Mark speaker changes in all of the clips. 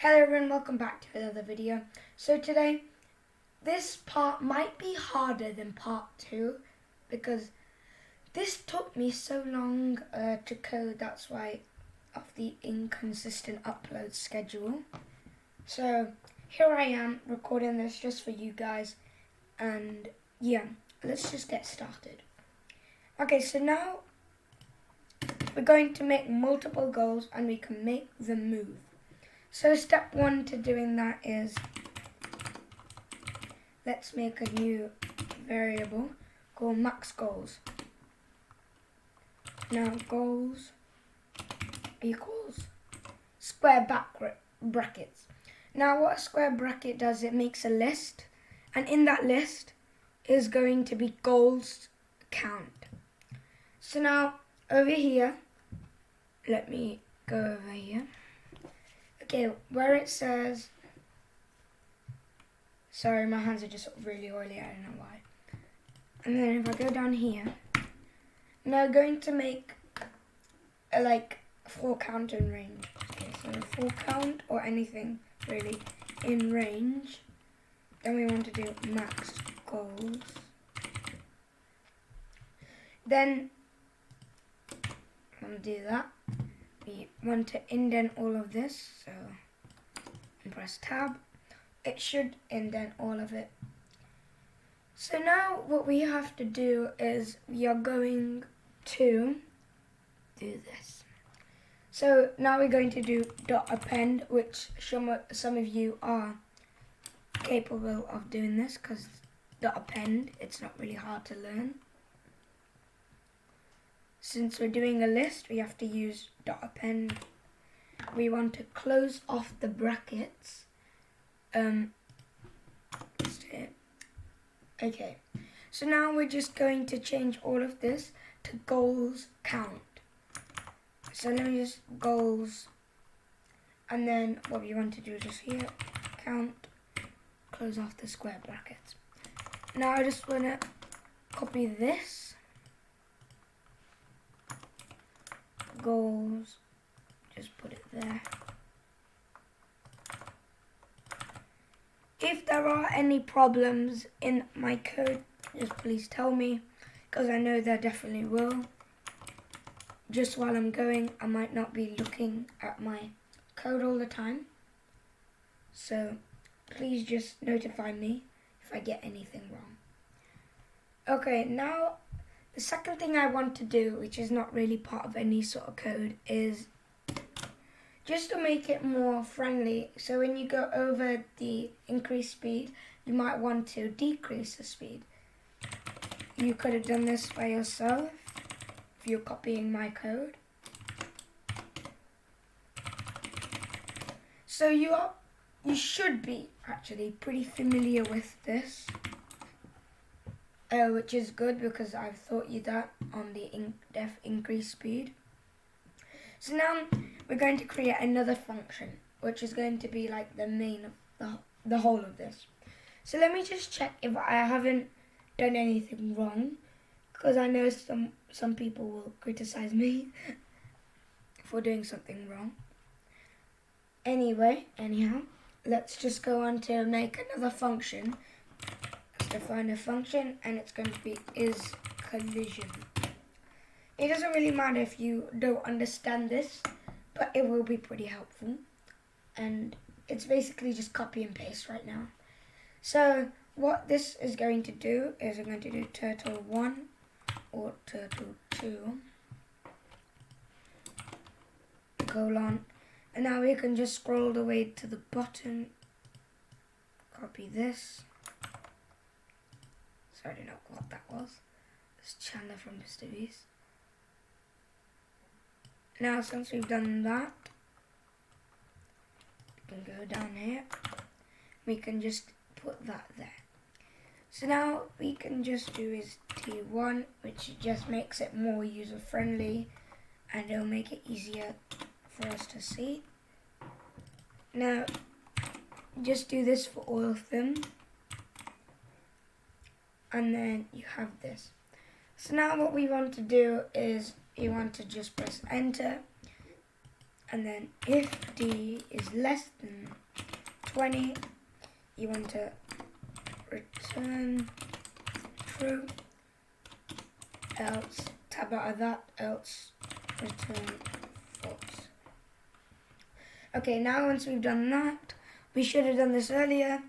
Speaker 1: Hello everyone, welcome back to another video. So today, this part might be harder than part 2 because this took me so long to code, that's why of the inconsistent upload schedule. So here I am recording this just for you guys, and yeah, let's just get started. Okay, so now we're going to make multiple goals and we can make them move. So step 1 to doing that is, let's make a new variable called max goals. Now goals equals square brackets. Now what a square bracket does, it makes a list, and in that list is going to be goals count. So now over here, let me go over here. Okay, where it says, sorry, my hands are just really oily, I don't know why. And then if I go down here, now going to make a full count in range. Okay, so full count or anything really in range. Then we want to do max goals. Then I'm gonna do that. We want to indent all of this, so press tab. It should indent all of it. So now what we have to do is we are going to do this. So now we're going to do dot append, which some of you are capable of doing this because dot append, it's not really hard to learn. Since we're doing a list, we have to use dot append. We want to close off the brackets. Okay, so now we're just going to change all of this to goals count. So let me just goals, and then what we want to do is just here, count, close off the square brackets. Now I just want to copy this. Goals, just put it there. If there are any problems in my code, just please tell me, because I know there definitely will. Just while I'm going, I might not be looking at my code all the time, so please just notify me if I get anything wrong. Okay, now the second thing I want to do, which is not really part of any sort of code, is just to make it more friendly. So when you go over the increased speed, you might want to decrease the speed. You could have done this by yourself if you're copying my code. So you should be actually pretty familiar with this. Which is good because I've taught you that on the def increase speed. So now we're going to create another function, which is going to be like the main of the whole of this. So let me just check if I haven't done anything wrong, because I know some people will criticize me for doing something wrong. Anyhow, let's just go on to make another function. Define a function, and it's going to be is collision. It doesn't really matter if you don't understand this, but it will be pretty helpful, and it's basically just copy and paste right now. So what this is going to do is I'm going to do turtle1 or turtle2 colon, and now we can just scroll the way to the bottom, copy this. I don't know what that was. It's Chandler from Mr. Beast. Now since we've done that, we can go down here. We can just put that there. So now we can just do is T1, which just makes it more user friendly and it'll make it easier for us to see. Now just do this for all of them. And then you have this. So now what we want to do is we want to just press enter, and then if d is less than 20, you want to return true, else tab out of that, else return false. Okay, now once we've done that, we should have done this earlier,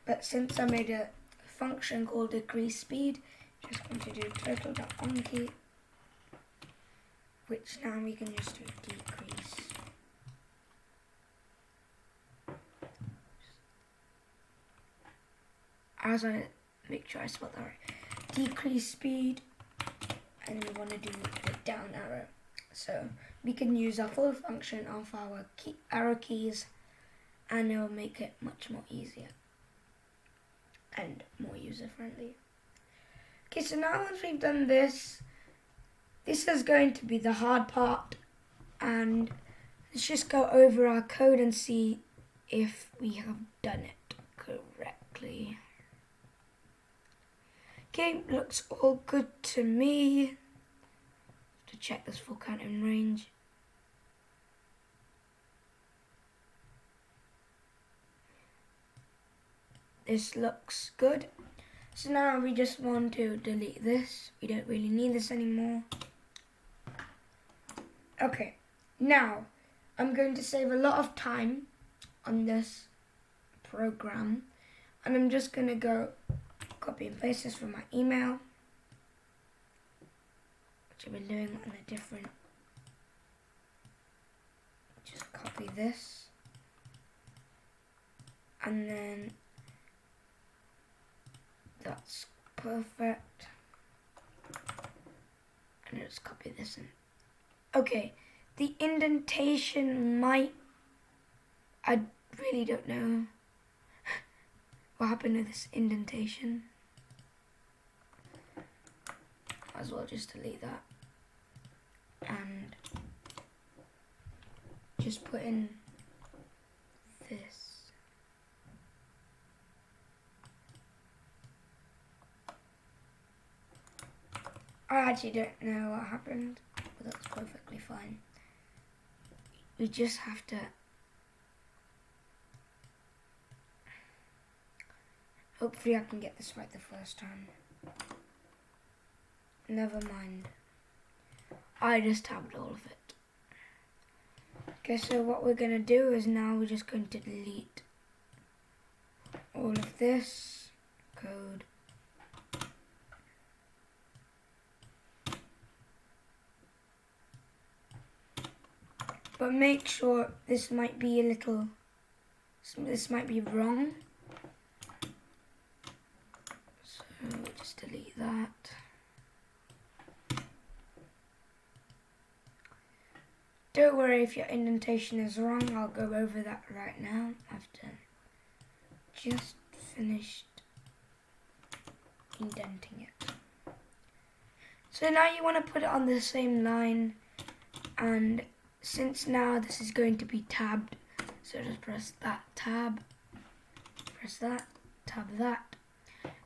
Speaker 1: but since I made a function called decrease speed, just going to do total.onKey, which now we can just do decrease. As I make sure I spell that right. Decrease speed, and we want to do the down arrow. So we can use our full function of our arrow keys, and it will make it much more easier and more user friendly. Okay, so now once we've done this, this is going to be the hard part, and let's just go over our code and see if we have done it correctly. Okay, looks all good to me. To check this full counting range. This looks good. So now we just want to delete this. We don't really need this anymore. Okay, now I'm going to save a lot of time on this program, and I'm just going to go copy and paste this from my email, which I've been doing on a different. Just copy this, and then that's perfect. And let's copy this in. Okay, the indentation might, I really don't know what happened to this indentation. Might as well just delete that and just put in this. I actually don't know what happened, but that's perfectly fine. We just have to hopefully I can get this right the first time. Never mind. I just tabbed all of it. Okay, so what we're going to do is now we're just going to delete all of this code. But make sure this might be this might be wrong. So just delete that. Don't worry if your indentation is wrong, I'll go over that right now after just finished indenting it. So now you want to put it on the same line, and since now this is going to be tabbed, so just press that tab, press that, tab that.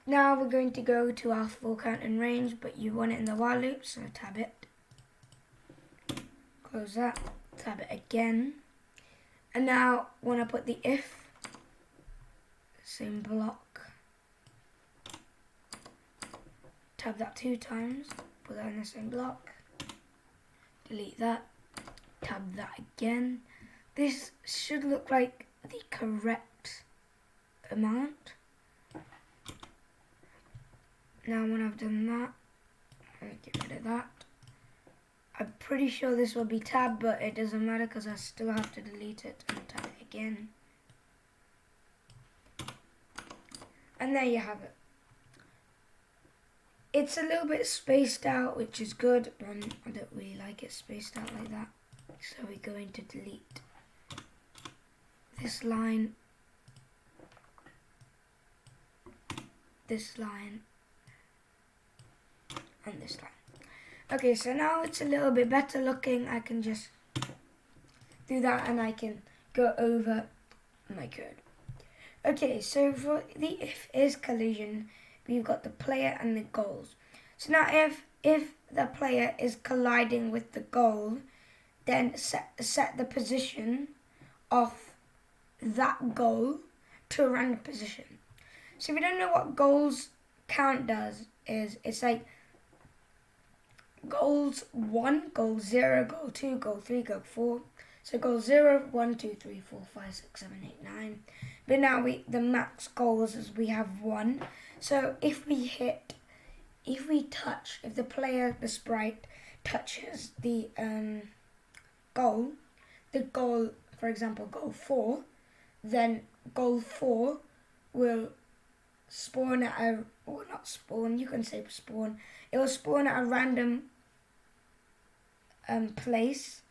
Speaker 1: Now we're going to go to our full count and range, but you want it in the while loop, so tab it. Close that, tab it again, and now want to put the if, same block, tab that 2 times, put that in the same block, delete that, tab that again. This should look like the correct amount. Now when I've done that, I'm going to get rid of that. I'm pretty sure this will be tabbed, but it doesn't matter because I still have to delete it and tab it again. And there you have it. It's a little bit spaced out, which is good, but I don't really like it spaced out like that. So we're going to delete this line, this line, and this line. Okay, so now it's a little bit better looking. I can just do that and I can go over my code. Okay, so for the if is collision, we've got the player and the goals. So now if the player is colliding with the goal, then set the position of that goal to a random position. So if you don't know what goals count does, is it's like goals 1, goal 0, goal 2, goal 3, goal 4. So goal 0, 1, 2, 3, 4, 5, 6, 7, 8, 9. But now the max goals is we have 1. So if the sprite touches the goal, for example, goal 4, then goal 4 will spawn at a, or not spawn, you can say spawn, it will spawn at a random place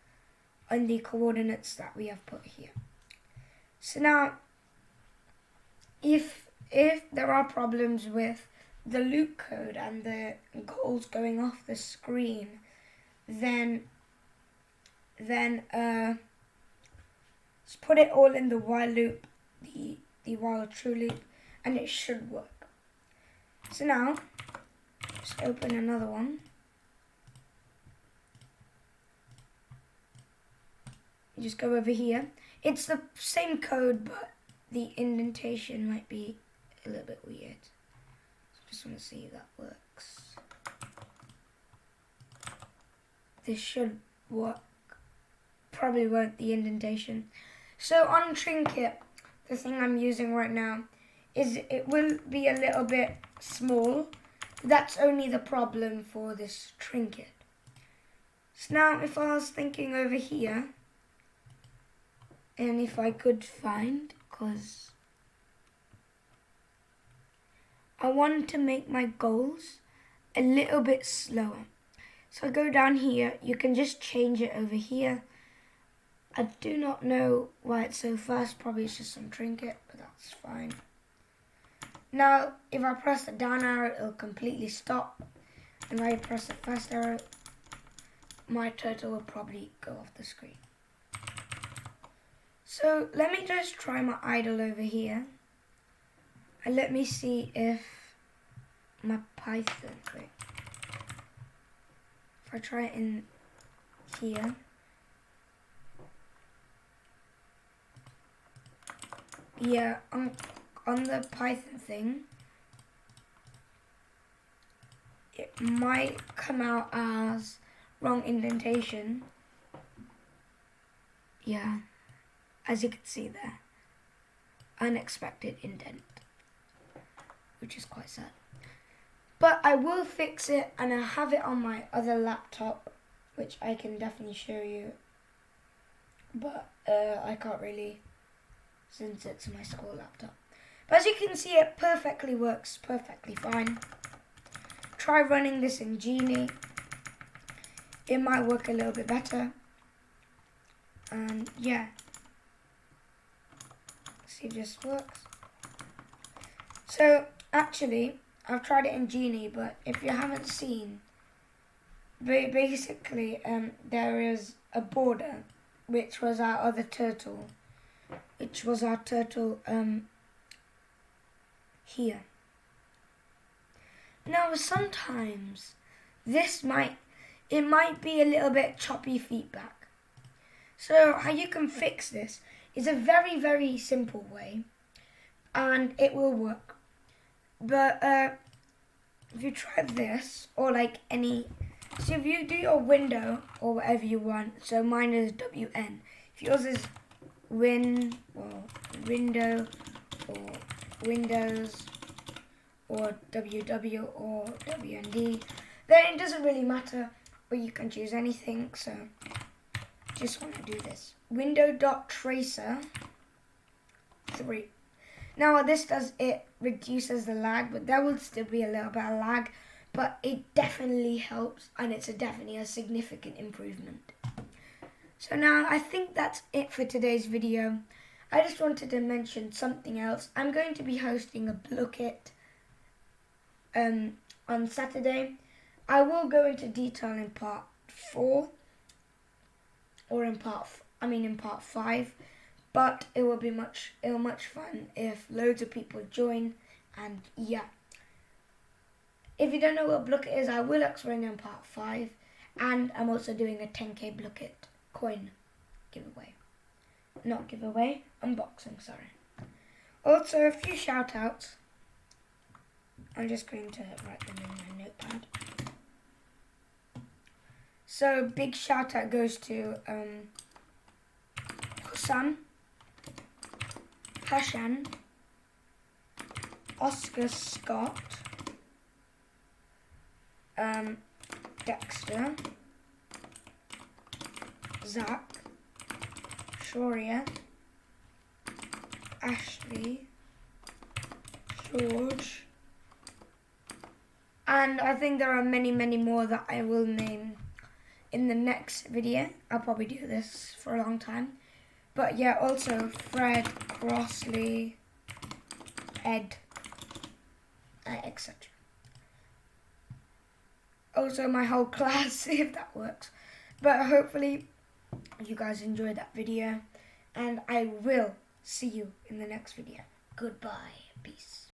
Speaker 1: on the coordinates that we have put here. So now, if there are problems with the loop code and the goals going off the screen, then let's put it all in the while loop, the while true loop, and it should work. So now, just open another one. You just go over here. It's the same code, but the indentation might be a little bit weird. So just want to see if that works. This should work. Probably won't, the indentation. So on Trinket, the thing I'm using right now, is it will be a little bit small. That's only the problem for this Trinket. So now if I was thinking over here, and if I could find, because I want to make my goals a little bit slower. So I go down here, you can just change it over here. I do not know why it's so fast, probably it's just some Trinket, but that's fine. Now, if I press the down arrow, it'll completely stop. And if I press the fast arrow, my turtle will probably go off the screen. So let me just try my idle over here. And let me see if my Python, wait. If I try it in here. Yeah, on the Python thing, it might come out as wrong indentation. Yeah, as you can see there, unexpected indent, which is quite sad. But I will fix it, and I have it on my other laptop, which I can definitely show you. But I can't really, since it's my school laptop. But as you can see, it perfectly works, perfectly fine. Try running this in Genie. It might work a little bit better. And yeah, see if this works. So actually, I've tried it in Genie, but if you haven't seen, basically there is a border, which was our other turtle, here. Now sometimes it might be a little bit choppy feedback. So how you can fix this is a very, very simple way, and it will work. But if you try this, or like so if you do your window or whatever you want, so mine is WN. If yours is window or Windows or WW or WND, then it doesn't really matter, but you can choose anything. So just want to do this window.tracer 3. Now what this does, it reduces the lag, but there will still be a little bit of lag, but it definitely helps, and it's definitely a significant improvement. So now I think that's it for today's video. I just wanted to mention something else. I'm going to be hosting a Blookit on Saturday. I will go into detail in part 4, or in part 5, but it will be much fun if loads of people join. And yeah, if you don't know what Blookit is, I will explain in part 5, and I'm also doing a 10k Blookit coin giveaway. Not giveaway, unboxing, sorry. Also, a few shout outs. I'm just going to write them in my notepad. So, big shout out goes to Hashan, Oscar Scott, Dexter, Zach, Shoria, Ashley, George, and I think there are many more that I will name in the next video. I'll probably do this for a long time. But yeah, also Fred, Crossley, Ed, etc. Also my whole class, if that works. But hopefully you guys enjoyed that video, and I will see you in the next video. Goodbye. Peace.